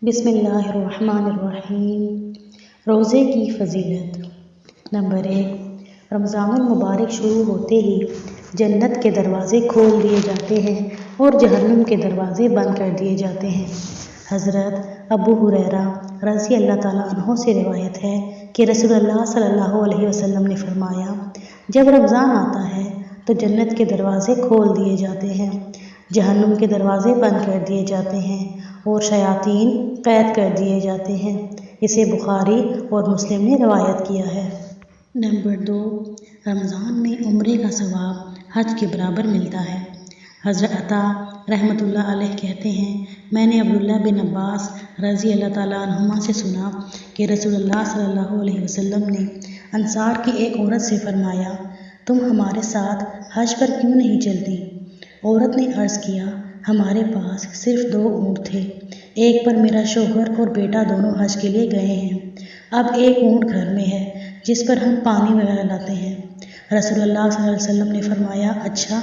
بسم اللہ الرحمن الرحیم۔ روزے کی فضیلت۔ نمبر 1، رمضان المبارک شروع ہوتے ہی جنت کے دروازے کھول دیے جاتے ہیں اور جہنم کے دروازے بند کر دیے جاتے ہیں۔ حضرت ابو ہریرہ رضی اللہ تعالیٰ عنہ سے روایت ہے کہ رسول اللہ صلی اللہ علیہ وسلم نے فرمایا، جب رمضان آتا ہے تو جنت کے دروازے کھول دیے جاتے ہیں، جہنم کے دروازے بند کر دیے جاتے ہیں اور شیاطین قید کر دیے جاتے ہیں۔ اسے بخاری اور مسلم نے روایت کیا ہے۔ نمبر 2، رمضان میں عمرے کا ثواب حج کے برابر ملتا ہے۔ حضرت عطا رحمۃ اللہ علیہ کہتے ہیں، میں نے عبداللہ بن عباس رضی اللہ تعالیٰ عنہما سے سنا کہ رسول اللہ صلی اللہ علیہ وسلم نے انصار کی ایک عورت سے فرمایا، تم ہمارے ساتھ حج پر کیوں نہیں چلتی؟ عورت نے عرض کیا، ہمارے پاس صرف 2 اونٹ تھے، ایک پر میرا شوہر اور بیٹا دونوں حج کے لیے گئے ہیں، اب ایک اونٹ گھر میں ہے جس پر ہم پانی وغیرہ لاتے ہیں۔ رسول اللہ صلی اللہ علیہ وسلم نے فرمایا، اچھا،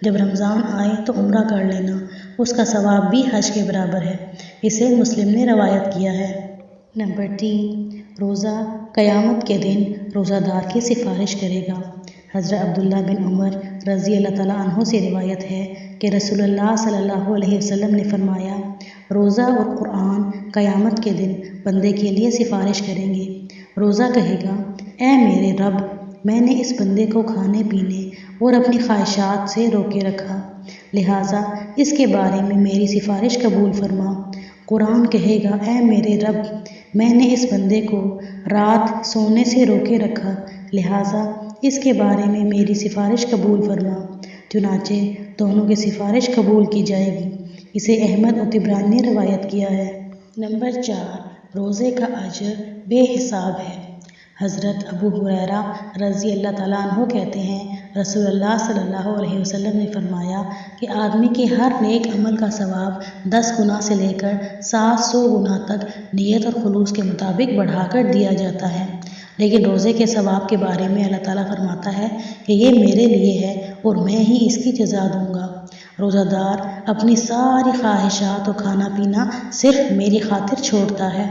جب رمضان آئے تو عمرہ کر لینا، اس کا ثواب بھی حج کے برابر ہے۔ اسے مسلم نے روایت کیا ہے۔ نمبر 3، روزہ قیامت کے دن روزہ دار کی سفارش کرے گا۔ حضرت عبداللہ بن عمر رضی اللہ تعالیٰ عنہ سے روایت ہے کہ رسول اللہ صلی اللہ علیہ وسلم نے فرمایا، روزہ اور قرآن قیامت کے دن بندے کے لیے سفارش کریں گے۔ روزہ کہے گا، اے میرے رب، میں نے اس بندے کو کھانے پینے اور اپنی خواہشات سے روکے رکھا، لہٰذا اس کے بارے میں میری سفارش قبول فرما۔ قرآن کہے گا، اے میرے رب، میں نے اس بندے کو رات سونے سے روکے رکھا، لہٰذا اس کے بارے میں میری سفارش قبول فرما۔ چنانچہ دونوں کی سفارش قبول کی جائے گی۔ اسے احمد اور طبرانی نے روایت کیا ہے۔ نمبر 4، روزے کا اجر بے حساب ہے۔ حضرت ابو ہریرہ رضی اللہ تعالیٰ عنہ کہتے ہیں، رسول اللہ صلی اللہ علیہ وسلم نے فرمایا کہ آدمی کے ہر نیک عمل کا ثواب 10 گنا سے لے کر 700 گنا تک نیت اور خلوص کے مطابق بڑھا کر دیا جاتا ہے، لیکن روزے کے ثواب کے بارے میں اللہ تعالیٰ فرماتا ہے کہ یہ میرے لیے ہے اور میں ہی اس کی جزا دوں گا۔ روزہ دار اپنی ساری خواہشات اور کھانا پینا صرف میری خاطر چھوڑتا ہے۔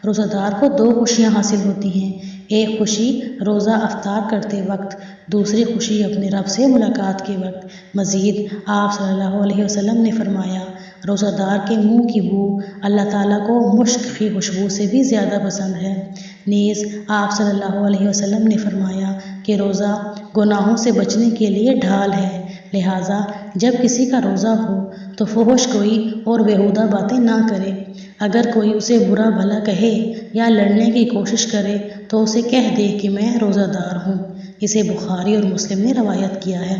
روزہ دار کو 2 خوشیاں حاصل ہوتی ہیں، ایک خوشی روزہ افطار کرتے وقت، دوسری خوشی اپنے رب سے ملاقات کے وقت۔ مزید آپ صلی اللہ علیہ وسلم نے فرمایا، روزہ دار کے منہ کی بو اللہ تعالیٰ کو مشک کی خوشبو سے بھی زیادہ پسند ہے۔ نیز آپ صلی اللہ علیہ وسلم نے فرمایا کہ روزہ گناہوں سے بچنے کے لیے ڈھال ہے، لہٰذا جب کسی کا روزہ ہو تو فحش کوئی اور بیہودہ باتیں نہ کرے۔ اگر کوئی اسے برا بھلا کہے یا لڑنے کی کوشش کرے تو اسے کہہ دے کہ میں روزہ دار ہوں۔ اسے بخاری اور مسلم نے روایت کیا ہے۔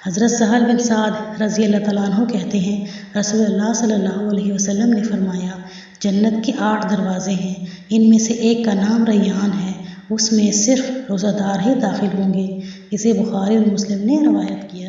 حضرت سہل بن سعد رضی اللہ تعالیٰ عنہ کہتے ہیں، رسول اللہ صلی اللہ علیہ وسلم نے فرمایا، جنت کے 8 دروازے ہیں، ان میں سے ایک کا نام ریان ہے، اس میں صرف روزہ دار ہی داخل ہوں گے۔ اسے بخاری اور مسلم نے روایت کیا۔